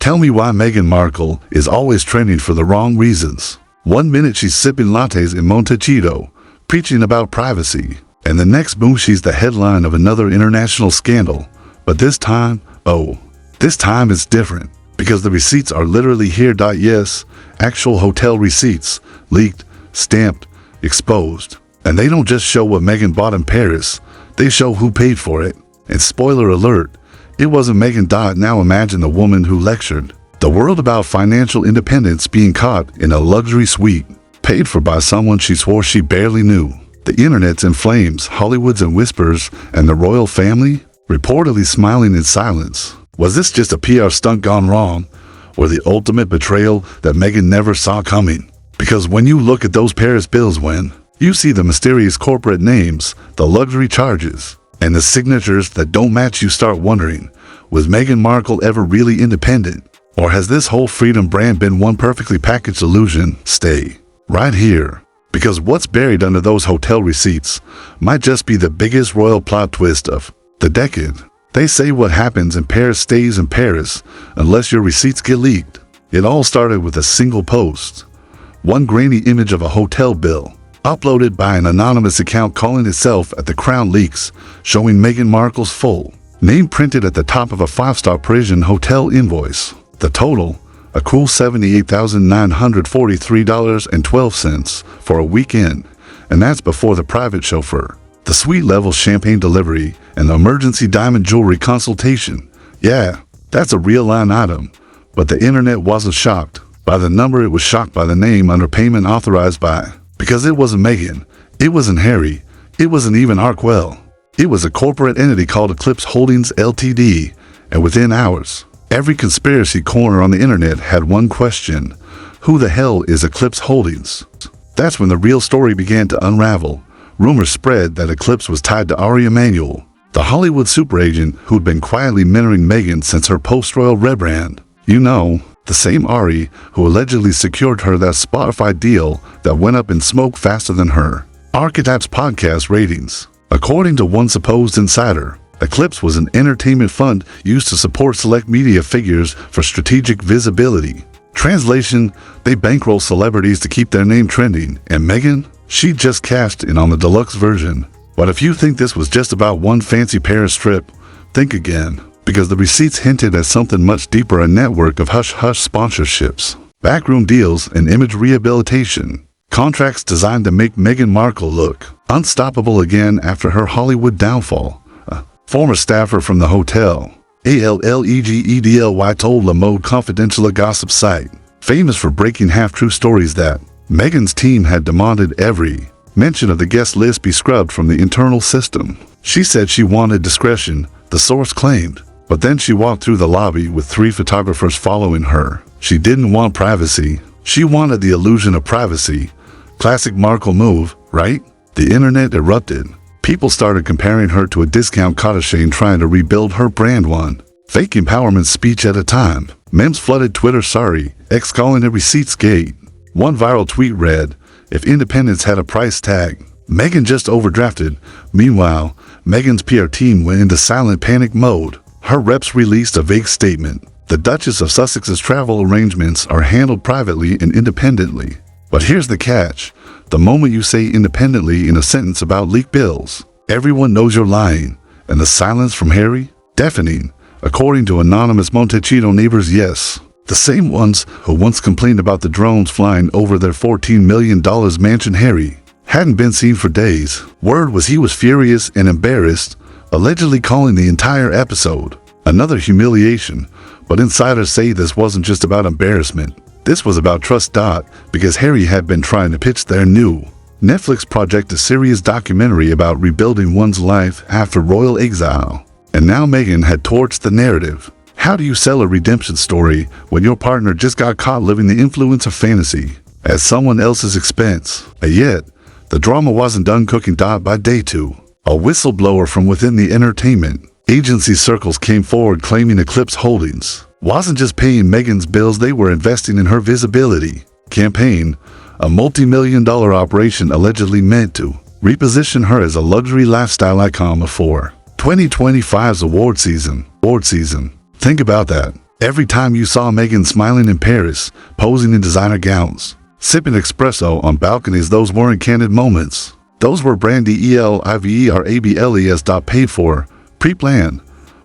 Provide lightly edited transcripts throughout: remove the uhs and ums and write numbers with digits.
Tell me why Meghan Markle is always trending for the wrong reasons. One minute she's sipping lattes in Montecito, preaching about privacy, and the next boom she's the headline of another international scandal. But this time, this time it's different, because the receipts are literally here. Yes, actual hotel receipts, leaked, stamped, exposed. And they don't just show what Meghan bought in Paris, they show who paid for it. And spoiler alert, it wasn't Meghan. Now imagine the woman who lectured the world about financial independence being caught in a luxury suite, paid for by someone she swore she barely knew. The internet's in flames, Hollywood's in whispers, and the royal family reportedly smiling in silence. Was this just a PR stunt gone wrong, or the ultimate betrayal that Meghan never saw coming? Because when you look at those Paris bills, when you see the mysterious corporate names, the luxury charges, and the signatures that don't match, you start wondering, was Meghan Markle ever really independent? Or has this whole freedom brand been one perfectly packaged illusion? Stay right here, because what's buried under those hotel receipts might just be the biggest royal plot twist of the decade. They say what happens in Paris stays in Paris unless your receipts get leaked. It all started with a single post. One grainy image of a hotel bill, uploaded by an anonymous account calling itself at the Crown Leaks, showing Meghan Markle's full name printed at the top of a 5-star Parisian hotel invoice. The total, a cool $78,943.12 for a weekend, and that's before the private chauffeur, the suite-level champagne delivery, and the emergency diamond jewelry consultation. Yeah, that's a real line item, but the internet wasn't shocked by the number, it was shocked by the name under payment authorized by. Because it wasn't Meghan, it wasn't Harry, it wasn't even Arkwell. It was a corporate entity called Eclipse Holdings Ltd, and within hours, every conspiracy corner on the internet had one question: who the hell is Eclipse Holdings? That's when the real story began to unravel. Rumors spread that Eclipse was tied to Ari Emanuel, the Hollywood super agent who'd been quietly mentoring Meghan since her post-royal rebrand. You know, the same Ari who allegedly secured her that Spotify deal that went up in smoke faster than her Archetypes podcast ratings. According to one supposed insider, Eclipse was an entertainment fund used to support select media figures for strategic visibility. Translation, they bankroll celebrities to keep their name trending, and Meghan, she just cashed in on the deluxe version. But if you think this was just about one fancy Paris trip, think again, because the receipts hinted at something much deeper: a network of hush-hush sponsorships, backroom deals, and image rehabilitation. Contracts designed to make Meghan Markle look unstoppable again after her Hollywood downfall. A former staffer from the hotel, Allegedly told Le Monde Confidential, a gossip site, famous for breaking half-true stories, that Meghan's team had demanded every mention of the guest list be scrubbed from the internal system. She said she wanted discretion, the source claimed, but then she walked through the lobby with 3 photographers following her. She didn't want privacy, she wanted the illusion of privacy. Classic Markle move, right? The internet erupted. People started comparing her to a discount Kardashian trying to rebuild her brand, one fake empowerment speech at a time. Memes flooded Twitter, X calling it receipts gate. One viral tweet read, "If independence had a price tag, Meghan just overdrafted." Meanwhile, Meghan's PR team went into silent panic mode. Her reps released a vague statement: the Duchess of Sussex's travel arrangements are handled privately and independently. But here's the catch: the moment you say independently in a sentence about leaked bills, everyone knows you're lying, and the silence from Harry? Deafening, according to anonymous Montecito neighbors. Yes, the same ones who once complained about the drones flying over their $14 million mansion. Harry hadn't been seen for days. Word was he was furious and embarrassed, allegedly calling the entire episode another humiliation. But insiders say this wasn't just about embarrassment. This was about trust. Because Harry had been trying to pitch their new Netflix project, a serious documentary about rebuilding one's life after royal exile. And now Meghan had torched the narrative. How do you sell a redemption story when your partner just got caught living the influence of fantasy at someone else's expense? And yet, the drama wasn't done cooking. By day 2, a whistleblower from within the entertainment agency circles came forward claiming Eclipse Holdings wasn't just paying Meghan's bills, they were investing in her visibility campaign, a multi-million-dollar operation allegedly meant to reposition her as a luxury lifestyle icon before 2025's award season. Think about that. Every time you saw Meghan smiling in Paris, posing in designer gowns, sipping espresso on balconies, those weren't candid moments. Those were brandy ELIVERABLES paid for, pre-planned,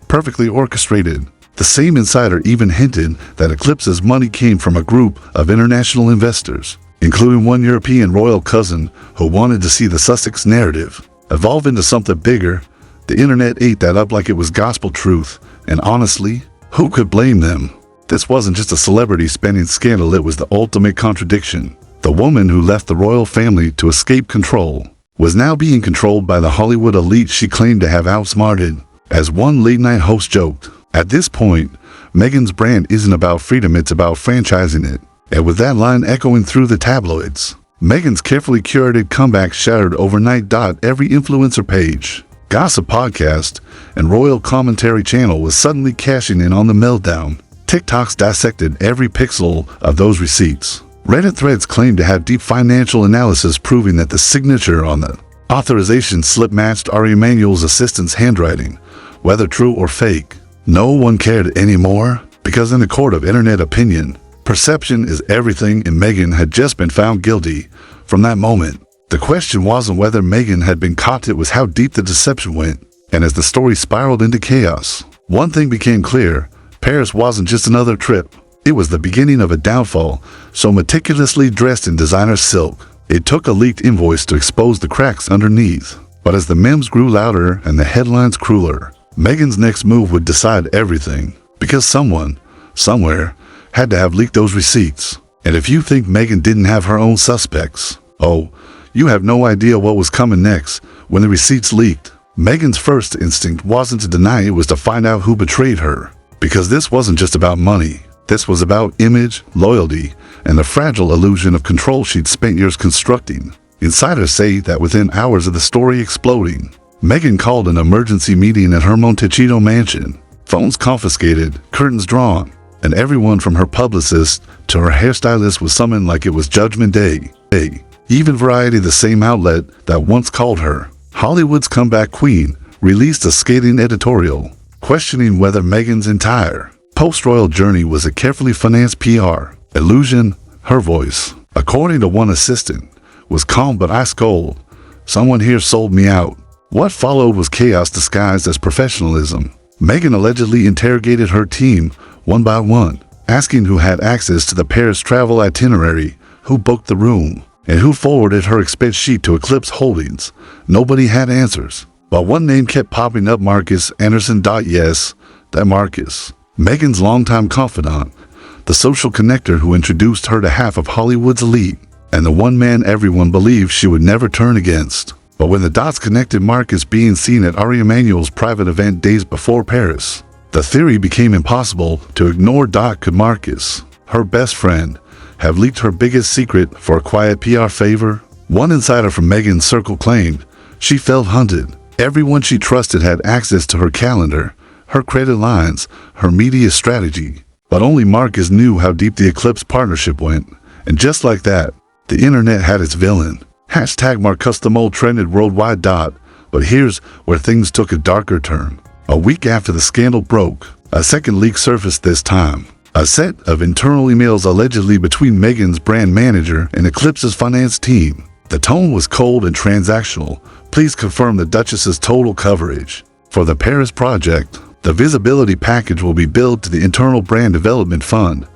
perfectly orchestrated. The same insider even hinted that Eclipse's money came from a group of international investors, including one European royal cousin who wanted to see the Sussex narrative evolve into something bigger. The internet ate that up like it was gospel truth, and honestly, who could blame them? This wasn't just a celebrity spending scandal, it was the ultimate contradiction. The woman who left the royal family to escape control was now being controlled by the Hollywood elite she claimed to have outsmarted. As one late-night host joked, at this point, Meghan's brand isn't about freedom, it's about franchising it. And with that line echoing through the tabloids, Meghan's carefully curated comeback shattered overnight. Every influencer page, gossip podcast, and royal commentary channel was suddenly cashing in on the meltdown. TikToks dissected every pixel of those receipts. Reddit threads claimed to have deep financial analysis proving that the signature on the authorization slip matched Ari Emanuel's assistant's handwriting, whether true or fake. No one cared anymore, because in a court of internet opinion, perception is everything, and Meghan had just been found guilty. From that moment, the question wasn't whether Meghan had been caught, it was how deep the deception went. And as the story spiraled into chaos, one thing became clear: Paris wasn't just another trip. It was the beginning of a downfall, so meticulously dressed in designer silk. It took a leaked invoice to expose the cracks underneath. But as the memes grew louder and the headlines crueler, Meghan's next move would decide everything. Because someone, somewhere, had to have leaked those receipts. And if you think Meghan didn't have her own suspects, oh, you have no idea what was coming next. When the receipts leaked, Meghan's first instinct wasn't to deny, it was to find out who betrayed her. Because this wasn't just about money. This was about image, loyalty, and the fragile illusion of control she'd spent years constructing. Insiders say that within hours of the story exploding, Meghan called an emergency meeting at her Montecito mansion. Phones confiscated, curtains drawn, and everyone from her publicist to her hairstylist was summoned like it was Judgment Day. Even Variety, the same outlet that once called her Hollywood's comeback queen, released a scathing editorial questioning whether Meghan's entire post-royal journey was a carefully financed PR illusion. Her voice, according to one assistant, was calm but ice cold. Someone here sold me out. What followed was chaos disguised as professionalism. Meghan allegedly interrogated her team one by one, asking who had access to the Paris travel itinerary, who booked the room, and who forwarded her expense sheet to Eclipse Holdings. Nobody had answers, but one name kept popping up: Marcus Anderson. Yes, that Marcus, Meghan's longtime confidant, the social connector who introduced her to half of Hollywood's elite, and the one man everyone believed she would never turn against. But when the dots connected, Marcus being seen at Ari Emanuel's private event days before Paris, the theory became impossible to ignore. Could Marcus, her best friend, have leaked her biggest secret for a quiet PR favor? One insider from Meghan's circle claimed she felt hunted. Everyone she trusted had access to her calendar, her credit lines, her media strategy. But only Marcus knew how deep the Eclipse partnership went. And just like that, the internet had its villain. #MarcusTheMole trended worldwide. But here's where things took a darker turn. A week after the scandal broke, a second leak surfaced, this time a set of internal emails allegedly between Meghan's brand manager and Eclipse's finance team. The tone was cold and transactional. Please confirm the Duchess's total coverage. For the Paris project, the visibility package will be billed to the Internal Brand Development Fund.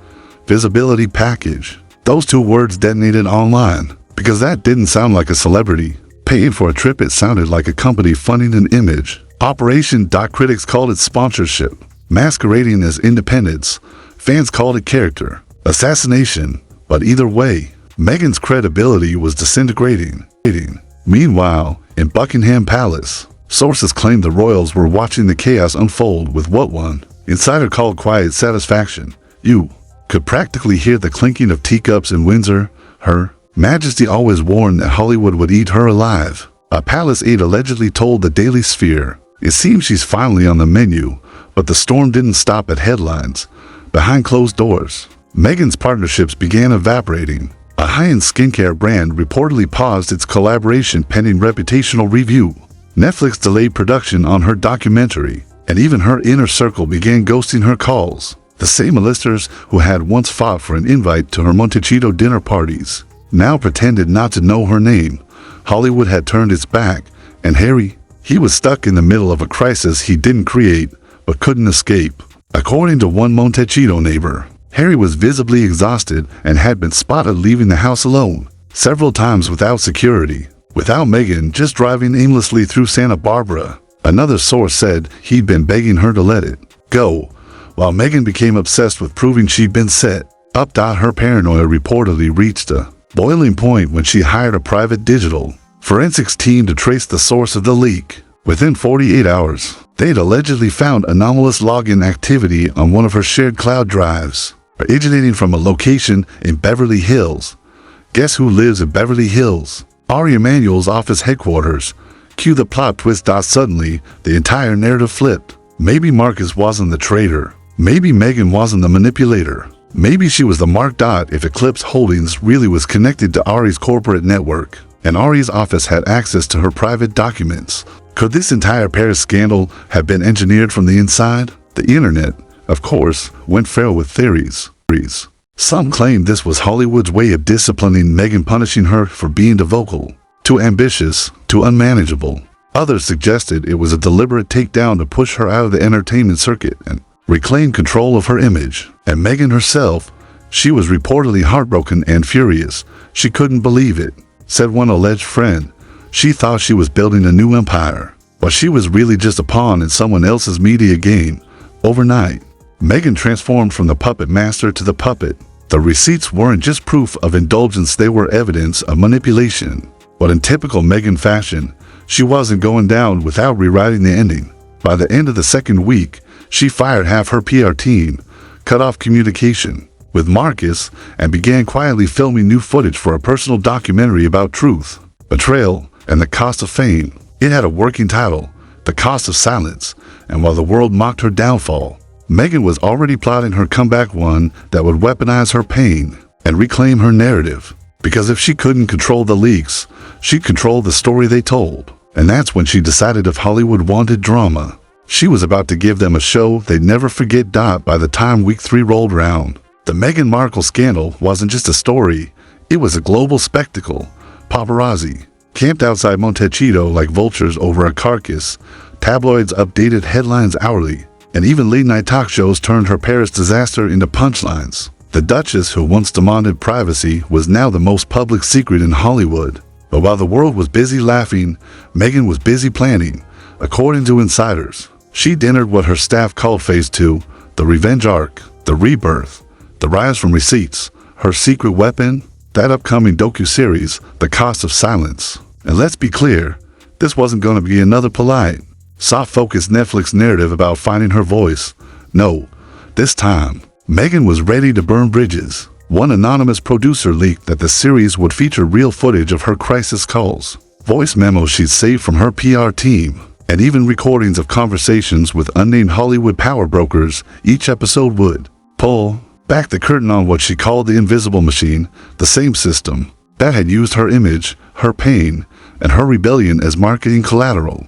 Visibility package. Those two words detonated online, because that didn't sound like a celebrity paying for a trip. It sounded like a company funding an image operation. Critics called it sponsorship, masquerading as independence. Fans called it character assassination. But either way, Meghan's credibility was disintegrating. Meanwhile, in Buckingham Palace, sources claimed the royals were watching the chaos unfold with what one insider called quiet satisfaction. You could practically hear the clinking of teacups in Windsor. Her Majesty always warned that Hollywood would eat her alive. A palace aide allegedly told the Daily Sphere, "It seems she's finally on the menu." But the storm didn't stop at headlines. Behind closed doors, Meghan's partnerships began evaporating. A high-end skincare brand reportedly paused its collaboration pending reputational review. Netflix delayed production on her documentary, and even her inner circle began ghosting her calls. The same A-listers who had once fought for an invite to her Montecito dinner parties now pretended not to know her name. Hollywood had turned its back, and Harry, he was stuck in the middle of a crisis he didn't create, but couldn't escape. According to one Montecito neighbor, Harry was visibly exhausted and had been spotted leaving the house alone, several times without security, without Meghan, just driving aimlessly through Santa Barbara. Another source said he'd been begging her to let it go, while Meghan became obsessed with proving she'd been set up. Her paranoia reportedly reached a boiling point when she hired a private digital forensics team to trace the source of the leak. Within 48 hours, they'd allegedly found anomalous login activity on one of her shared cloud drives, originating from a location in Beverly Hills. Guess who lives in Beverly Hills? Ari Emanuel's office headquarters. Cue the plot twist. Suddenly, the entire narrative flipped. Maybe Marcus wasn't the traitor. Maybe Meghan wasn't the manipulator. Maybe she was the mark. If Eclipse Holdings really was connected to Ari's corporate network, and Ari's office had access to her private documents, could this entire Paris scandal have been engineered from the inside? The internet, of course, went feral with theories. Some claimed this was Hollywood's way of disciplining Meghan, punishing her for being too vocal, too ambitious, too unmanageable. Others suggested it was a deliberate takedown to push her out of the entertainment circuit and reclaim control of her image. And Meghan herself, she was reportedly heartbroken and furious. She couldn't believe it, said one alleged friend. She thought she was building a new empire, but she was really just a pawn in someone else's media game. Overnight, Meghan transformed from the puppet master to the puppet. The receipts weren't just proof of indulgence, they were evidence of manipulation. But in typical Meghan fashion, she wasn't going down without rewriting the ending. By the end of the second week, she fired half her PR team, cut off communication with Marcus, and began quietly filming new footage for a personal documentary about truth, betrayal, and the cost of fame. It had a working title, The Cost of Silence, and while the world mocked her downfall, Meghan was already plotting her comeback, one that would weaponize her pain and reclaim her narrative. Because if she couldn't control the leaks, she'd control the story they told. And that's when she decided if Hollywood wanted drama, she was about to give them a show they'd never forget. By the time week 3 rolled around, the Meghan Markle scandal wasn't just a story, it was a global spectacle. Paparazzi camped outside Montecito like vultures over a carcass. Tabloids updated headlines hourly, and even late-night talk shows turned her Paris disaster into punchlines. The Duchess, who once demanded privacy, was now the most public secret in Hollywood. But while the world was busy laughing, Meghan was busy planning. According to insiders, she'd entered what her staff called Phase 2, the revenge arc, the rebirth, the rise from receipts. Her secret weapon? That upcoming docu-series, The Cost of Silence. And let's be clear, this wasn't going to be another polite, soft-focused Netflix narrative about finding her voice. No, this time, Meghan was ready to burn bridges. One anonymous producer leaked that the series would feature real footage of her crisis calls, voice memos she'd saved from her PR team, and even recordings of conversations with unnamed Hollywood power brokers. Each episode would pull back the curtain on what she called the invisible machine, the same system that had used her image, her pain, and her rebellion as marketing collateral.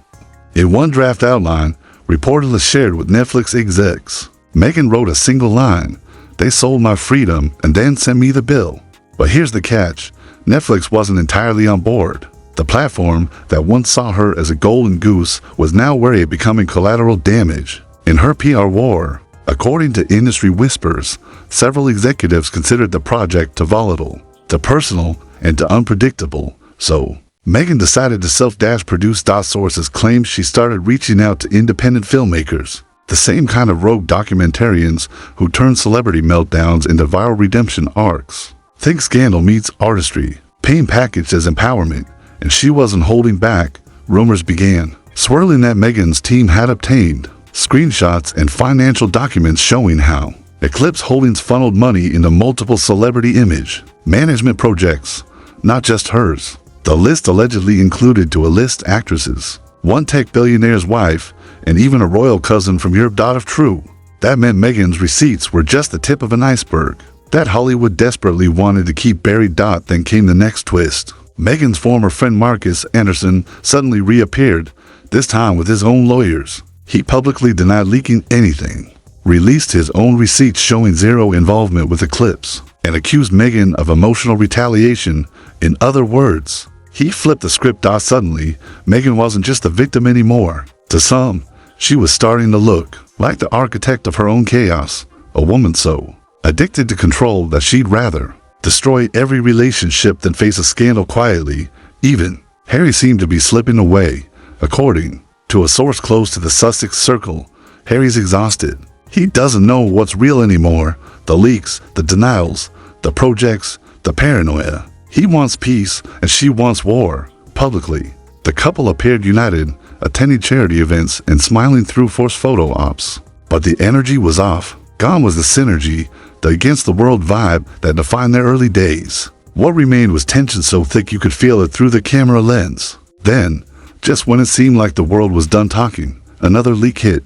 In one draft outline, reportedly shared with Netflix execs, Meghan wrote a single line: "They sold my freedom and then sent me the bill." But here's the catch: Netflix wasn't entirely on board. The platform that once saw her as a golden goose was now wary of becoming collateral damage in her PR war. According to industry whispers, several executives considered the project too volatile, too personal, and too unpredictable. So, Meghan decided to self-produce. Sources claim she started reaching out to independent filmmakers, the same kind of rogue documentarians who turn celebrity meltdowns into viral redemption arcs. Think scandal meets artistry, pain packaged as empowerment, and she wasn't holding back. Rumors began swirling that Meghan's team had obtained screenshots and financial documents showing how Eclipse Holdings funneled money into multiple celebrity image management projects, not just hers. The list allegedly included two-A-list actresses, one tech billionaire's wife, and even a royal cousin from Europe. If true, that meant Meghan's receipts were just the tip of an iceberg that Hollywood desperately wanted to keep buried. Then came the next twist. Meghan's former friend Marcus Anderson suddenly reappeared, this time with his own lawyers. He publicly denied leaking anything, released his own receipts showing zero involvement with the clips, and accused Meghan of emotional retaliation. In other words, he flipped the script. Suddenly, Meghan wasn't just a victim anymore. To some, she was starting to look like the architect of her own chaos, a woman so addicted to control that she'd rather destroy every relationship than face a scandal quietly. Even Harry seemed to be slipping away. According to a source close to the Sussex circle, Harry's exhausted. He doesn't know what's real anymore. The leaks, the denials, the projects, the paranoia. He wants peace and she wants war. Publicly, the couple appeared united, attending charity events and smiling through forced photo ops. But the energy was off. Gone was the synergy, the against-the-world vibe that defined their early days. What remained was tension so thick you could feel it through the camera lens. Then, just when it seemed like the world was done talking, another leak hit.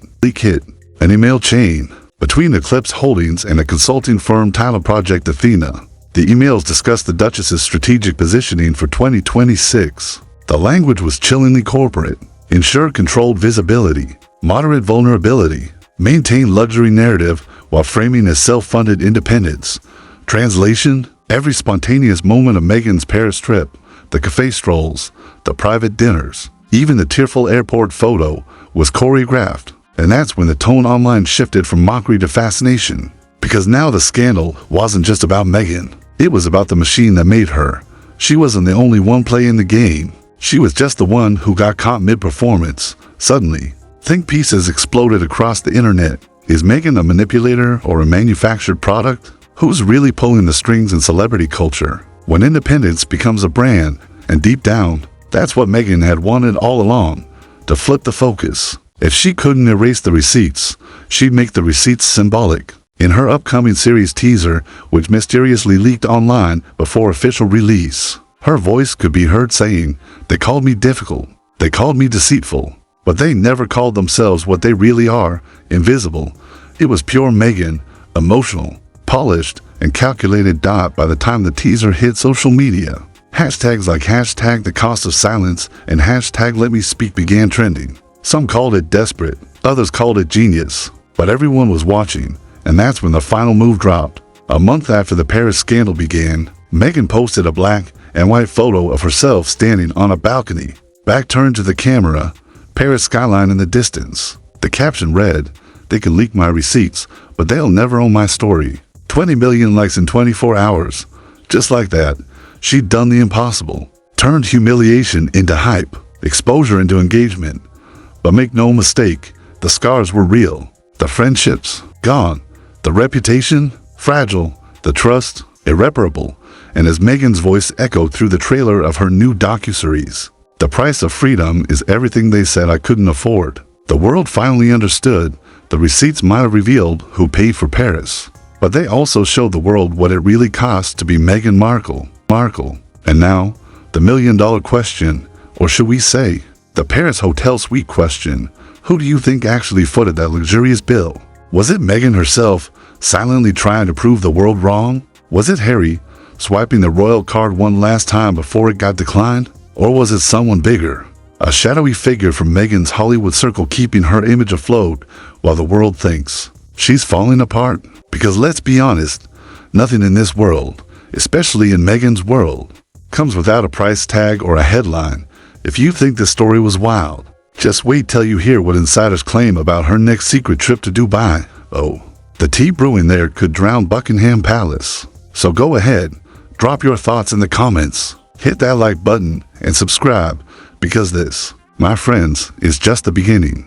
An email chain between Eclipse Holdings and a consulting firm titled Project Athena. The emails discussed the Duchess's strategic positioning for 2026. The language was chillingly corporate. Ensure controlled visibility, moderate vulnerability, maintain luxury narrative while framing as self-funded independence. Translation: every spontaneous moment of Meghan's Paris trip, the cafe strolls, the private dinners, even the tearful airport photo was choreographed. And that's when the tone online shifted from mockery to fascination. Because now the scandal wasn't just about Meghan. It was about the machine that made her. She wasn't the only one playing the game. She was just the one who got caught mid-performance. Suddenly, think pieces exploded across the internet. Is Meghan a manipulator or a manufactured product? Who's really pulling the strings in celebrity culture? When independence becomes a brand, and deep down, that's what Meghan had wanted all along, to flip the focus. If she couldn't erase the receipts, she'd make the receipts symbolic. In her upcoming series teaser, which mysteriously leaked online before official release, her voice could be heard saying, "They called me difficult, they called me deceitful, but they never called themselves what they really are, invisible." It was pure Meghan, emotional, polished, and calculated. By the time the teaser hit social media, hashtags like hashtag the cost of silence and hashtag let me speak began trending. Some called it desperate, others called it genius, but everyone was watching, and that's when the final move dropped. A month after the Paris scandal began, Meghan posted a black and white photo of herself standing on a balcony, back turned to the camera, Paris skyline in the distance. The caption read, "They can leak my receipts, but they'll never own my story." 20 million likes in 24 hours. Just like that, she'd done the impossible. Turned humiliation into hype, exposure into engagement. But make no mistake, the scars were real. The friendships, gone. The reputation, fragile. The trust, irreparable. And as Meghan's voice echoed through the trailer of her new docuseries, "The price of freedom is everything they said I couldn't afford." The world finally understood. The receipts might have revealed who paid for Paris, but they also showed the world what it really costs to be Meghan Markle. And now, the million-dollar question, or should we say, the Paris hotel suite question. Who do you think actually footed that luxurious bill? Was it Meghan herself, silently trying to prove the world wrong? Was it Harry, swiping the royal card one last time before it got declined? Or was it someone bigger? A shadowy figure from Meghan's Hollywood circle keeping her image afloat while the world thinks she's falling apart? Because let's be honest, nothing in this world, especially in Meghan's world, comes without a price tag or a headline. If you think this story was wild, just wait till you hear what insiders claim about her next secret trip to Dubai. Oh, the tea brewing there could drown Buckingham Palace. So go ahead, drop your thoughts in the comments, hit that like button, and subscribe, because this, my friends, is just the beginning.